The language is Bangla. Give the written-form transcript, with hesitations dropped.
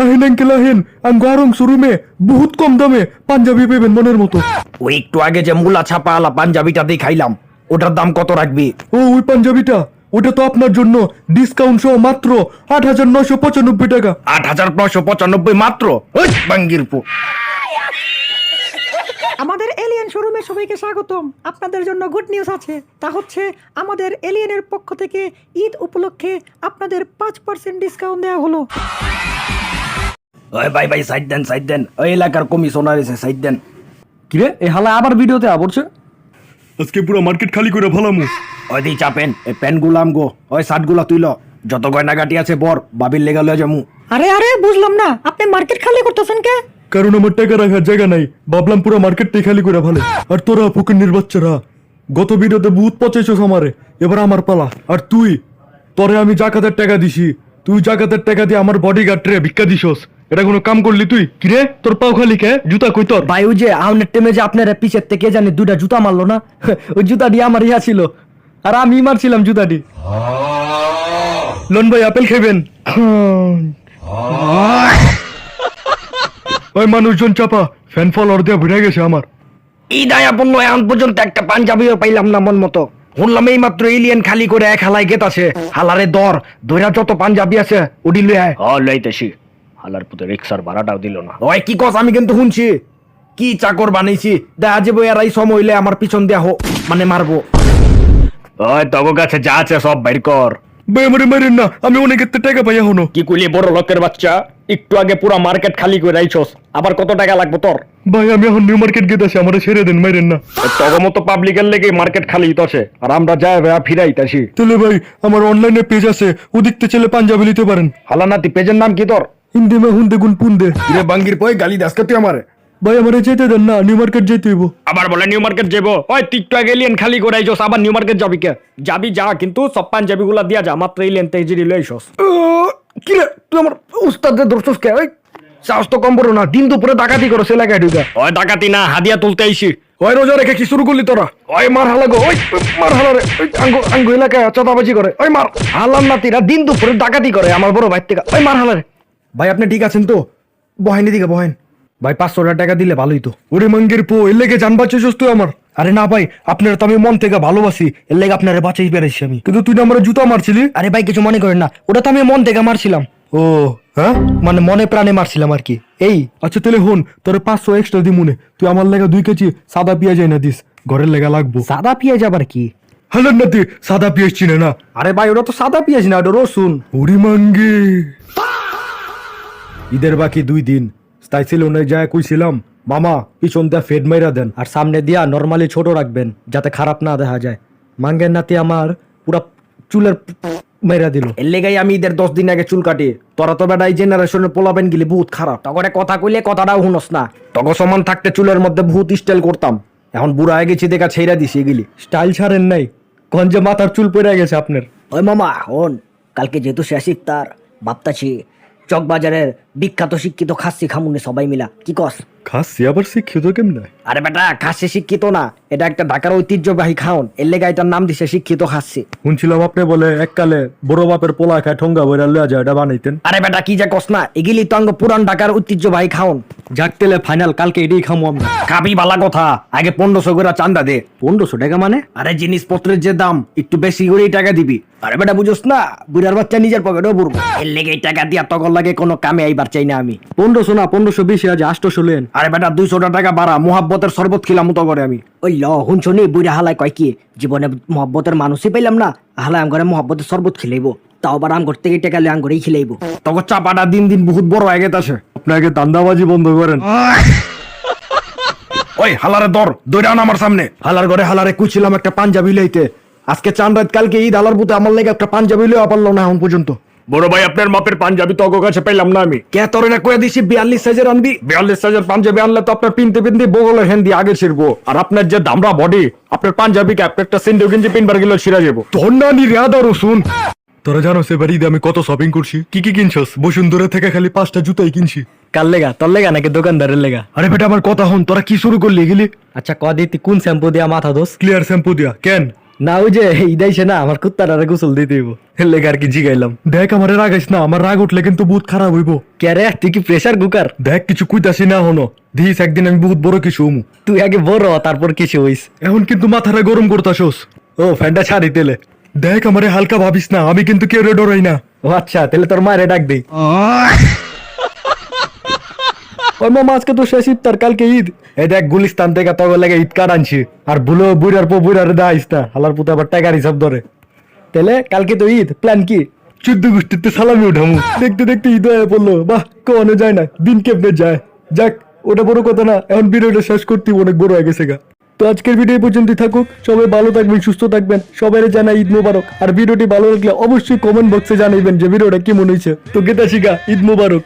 আহেন আঙ্কেল আহেন, আঙ্গারং শোরুমে বহুত কম দামে পাঞ্জাবি পেবেন মনের মতো। ওই একটু আগে যে মুলা ছাপা আলা পাঞ্জাবিটা দেখাইলাম, ওটার দাম কত রাখবি? ওই পাঞ্জাবিটা, ওটা তো আপনার জন্য ডিসকাউন্ট সহ মাত্র 8,995 টাকা। 8,995 মাত্র? ওই বাঙ্গির পো। আমাদের এলিয়েন শোরুমে সবাইকে স্বাগতম। আপনাদের জন্য গুড নিউজ আছে, তা হচ্ছে আমাদের এলিয়েনের পক্ষ থেকে ঈদ উপলক্ষে আপনাদের 5% ডিসকাউন্ট দেওয়া হলো। ওই ভাই সাইড দেন, ওই এলাকার কমিশনার এসে সাইড দেন। কিরে এই হালা আবার ভিডিওতে আবরছে? আজকে পুরো মার্কেট খালি করে ফেলামু। ওই দি চাপেন, এই প্যান্ট গুলাম গো, ওই শার্ট গুলা তুইল, যত গয়নাগাটি আছে বর বাবির লেগা লয়ে যামু। আরে বুঝলাম না, আপনি মার্কেট খালি করতেছেন কে? কারণ আমার টাকা রাখার জায়গা নাই, ভাবলাম পুরো মার্কেটটাই খালি করে ফেলে। আর তোরা ফকিন্নির বাচ্চারা গত ভিডিওতে বহুত পচাইছস আমারে, এবার আমার পালা। আর তুই, তোরে আমি জাকাতের টাকা দিছি, তুই জাকাতের টাকা দিয়ে আমার বডিগার্ড রে ভিক্ষা দিছস, এটা কোনো কাম করলি তুই? কিরে তোর পাও খালি কে? জুতা কই তোর? ভাই ওই যে আউনের টেমে যে আপনারা পিছের থেকে জানি দুইটা জুতা মারলো না, ওই জুতাটি আমার ইয়া ছিল আর আমি মারছিলাম জুতাটি। লন ভাই আপেল খাইবেন? ওই মানুষজন চাপা, ফ্যান ফলোয়ার দিয়ে ভিড়ে গেছে আমার। ঈদ আয়া পণ্য এখন পর্যন্ত একটা পাঞ্জাবিও পাইলাম না মন মতো। শুনলাম এই মাত্র এলিয়েন খালি করে এক হালাই গেত আছে, হালারে দর ধৈরা যত পাঞ্জাবি আছে ওডি লই আয়। লইতেছি, হালার পুতে রিক্সার ভাড়াটাও দিল না। ওই কি কস? আমি কিন্তু শুনছি কি চাকর বানাইছি, দেখা যাবো এরাই সময় হইলে আমার পিছন দিয়া মানে মারবো। ওই তগো কাছে যা আছে সব বাইর কর। ভাই আমারে মারেন না, আমি অনেকের তো টাকা পাই এখনো। কি কইলি বড় লোকের বাচ্চা, একটু আগে পুরো মার্কেট খালি করে আইছস, আবার কত টাকা লাগবে তোর? ভাই আমি এখন নিউ মার্কেট গেতেছি, আমারে ছেড়ে দেন, মারেন না। তগো মতো পাবলিকের লেগে মার্কেট খালি হইতাছে আর আমরা যাই ভাইয়া ফিরাইতাছি। তাহলে ভাই আমার অনলাইনে পেজ আছে, ওদিকতে চলে পাঞ্জাবি নিতে পারেন। হালানাতি পেজের নাম কি তোর? হিন্দি মে হুন্দে গুন পুন্দে। রে বাঙ্গির পয় গালি দাস তুই আমারে। ভাই আমারে যেতে দেন না, নিউ মার্কেট যেতে হইব। আবার বলে নিউ মার্কেট যাবো? ওই টিকটক এলিয়েন খালি করে আইছস, আবার নিউ মার্কেট যাবি কে? যাবি যা, কিন্তু সব পাঞ্জাবি গুলা দিয়া যা, মাত্র এলিয়েন তেজিরি লই আইছস। কি রে তুই আমার উস্তাদের দর্শস কে? ওই সাহস তো কম বড় না, দিন দুপুরে ডাকাতি করো সে লাগাই ঢুকা। ওই ডাকাতি না, হাদিয়া তুলতে আইছি। ওই রোজা রেখে কি শুরু করলি তোরা? ওই মার হালা গো, ওই মার হালা রে, ওই আঙ্গু এলাকায় চাঁদাবাজি করে, ওই মার হালার নাতিরা দিন দুপুরে ডাকাতি করে আমার বড় ভাই থেকে, ওই মার হালা রে। ভাই আপনি ঠিক আছেন তো? বহেন দিকে বহেন। ভাই 500 টাকা দিলে ভালোই তো। ওরে মাঙ্গের পো, এর লেগে জান বাঁচাইছস তুই আমার। আরে না ভাই, আপনার তো আমি মন থেকে ভালোবাসি, এর লেগে আপনারে বাঁচাই বেড়াইছি আমি। কিন্তু তুই না আমার জুতা মারছিলি। আরে ভাই কিছু মনে করেন না, ওটা তো আমি মন থেকে মারছিলাম। ও হ্যাঁ, মানে মনে প্রাণে মারছিলাম আর কি। এই আচ্ছা তাহলে হন, তোর 500 এক্সট্রা দিমুনে, তুই আমার লেগে 2 কেজি সাদা পেঁয়াজ এনে দিস, ঘরের লেগে লাগবো। সাদা পেঁয়াজ আবার কি? হালার নাতি সাদা পেঁয়াজ চিনে না? আরে ভাই ওটা তো সাদা পেঁয়াজ না, ওটা রসুন। ওরে মাঙ্গে, ঈদের বাকি 2 দিন তাই সেলুনে যায় কইছিলাম, মামা পিছন দিয়া ফেড মাইরা দেন আর সামনে দিয়া নরমালি ছোট রাখবেন যাতে খারাপ না দেখা যায়। মাঙ্গের নাতি আমার পুরা চুলের মেরা দিল। এর লেগাই আমি ঈদের 10 দিন আগে চুল কাটি। তোরা তো বেটা এই জেনারেশনের পোলাবেন গেলি বহুত খারাপ, তখন কথা কইলে কথাটাও শুনস না। তখন সমান থাকতে চুলের মধ্যে বহুত স্টাইল করতাম, এখন বুড়া হয়ে গেছি দেখা ছেড়া দিছি এগুলি। স্টাইল ছাড়েন নাই, গঞ্জে মাথার চুল পড়ে গেছে আপনার। ওই মামা হন, কালকে যেহেতু শেষ ইফতার, ভাবতাছি চকবাজারের বিখ্যাত শিক্ষিত খাসি খামুনে সবাই মিলা, কি কস? খাসি আবার শিক্ষিত কেমনে? আরে বেটা খাসি শিক্ষিত না, এটা একটা ঢাকার ঐতিহ্যবাহী খাওন, এর লেগে এটার নাম দিছে শিক্ষিত খাসি। শুনছিলাম আপনি বলে এককালে বড় বাপের পোলা খায় ঠোঙ্গা বইরা লয়া যায়, এটা বানাইতেন। আরে বেটা কি যে কস না, এগুলি তো আঙ্গ পুরান ঢাকার ঐতিহ্যবাহী খাওন। যাক তেলে ফাইনাল, কালকে এটাই খামো আমরা। খাবি ভালা কথা, আগে 1500 করে চান্দা দে। 1500 টাকা মানে? আরে জিনিসপত্রের যে দাম একটু বেশি করেই টাকা দিবি। আরে বেটা বুঝোস না, বুড়ার বাচ্চা নিজের পকেটেও বুড়বো, এর লেগে টাকা দিয়া তখন লাগে কোনো কামে আইবার চাই না আমি। 1500 না, 1520 আছে, 800 লেন। আরে বেটা 200 টাকা বাড়া, মোহাব্বতের শরবত খিলাম তো করে আমি। ওই ল হুনছনি বুড়া হালায় কয় কি, জীবনে মহব্বতের মানুষই পাইলাম না, হালায় আম করে মহব্বতের শরবত খিলাইবো, তাও আবার আম ঘর থেকে টেকালে আম ঘরেই খিলাইবো। তখন চাপাটা দিন দিন বহুত বড় হয়ে গেছে। আপনাকে দান্দাবাজি বন্ধ করেন। ওই হালারে দৌড়ান আমার সামনে। হালার ঘরে হালারে কুছিলাম একটা পাঞ্জাবি লইতে, আজকে চান রাত, কালকে ঈদ, হালার পুতে আমার লেগে একটা পাঞ্জাবি লইয়া পারলো না এখন পর্যন্ত। বড় ভাই আপনার মাপের পাঞ্জাবি তো অগো কাছে পাইলাম না আমি। কে তোর না কয়ে দিছি 42 সাইজের আনবি? 42 সাইজের পাঞ্জাবি আনলে তো আপনার পিনতে পিনতে বগলের হ্যান্ডি আগে ছিড়বো, আর আপনার যে দামড়া বডি, আপনার পাঞ্জাবিকে আপনি একটা সিন্ডো গেঞ্জি পিনবার গেলে ছিড়া যাবো। তোর নানি রেয়াদা রসুন। তোরা জানো সে বাড়িতে আমি কত শপিং করছি? কি কি কিনছস? বসুন্ধরা থেকে খালি 5টা জুতাই কিনছি। কার লেগা? তোর লেগা নাকি দোকানদারের লেগা? আরে বেটা আমার কথা হন, তোরা কি শুরু করলি এগুলি? আচ্ছা কদিতি কোন শ্যাম্পু দিয়া মাথা দোস? ক্লিয়ার শ্যাম্পু দিয়া। কেন না ওই যে ইদাইছে না আমার কুত্তাটারে গোসল দিতে হইব লেগে আর কি জিগাইলাম। দেখ আমারে রাগাইস না, আমার রাগ উঠলে কিন্তু বহুত খারাপ হইব। কে রে তুই কি প্রেসার কুকার? দেখ কিছু কইতাছি না হনো, দিস একদিন আমি বহুত বড় কিছু হমু। তুই আগে বড় তারপর কিছু হইস। এখন কিন্তু মাথাটা গরম করতাছস। ও ফ্যানটা ছাড়ি তেলে। দেখ আমারে হালকা ভাবিস না, আমি কিন্তু কেউ ডরাই না। ও আচ্ছা তাহলে তোর মায়ের ডাক দেই। ওই মামা আজকে তো শেষ ইফতার, কালকে ঈদ। এই দেখ গুলিস্তান থেকে তবে লাগে ঈদ কার্ড আনছি, আর ভুলো বুড়ার পর বুড়ারে দাইস না, হালার পুতে আবার টাকার হিসাব ধরে। তাহলে কালকে তো ঈদ, প্ল্যান কি? 14 গোষ্ঠীতে সালামি উঠামু। দেখতে দেখতে ঈদ হয়ে পড়লো, বাহ কখনো যায় না, দিন কেমনে যায়। যাক ওটা বড় কথা না, এখন ভিডিওটা শেষ করতে অনেক বড় হয়ে গেছে গা। তো আজকের ভিডিও পর্যন্তই থাকুক, সবাই ভালো থাকবেন, সুস্থ থাকবেন, সবাই জানাই ঈদ মোবারক। আর ভিডিওটি ভালো লাগলে অবশ্যই কমেন্ট বক্সে জানাইবেন যে ভিডিওটা কেমন হয়েছে। তো গেতাছি গা, ঈদ মোবারক।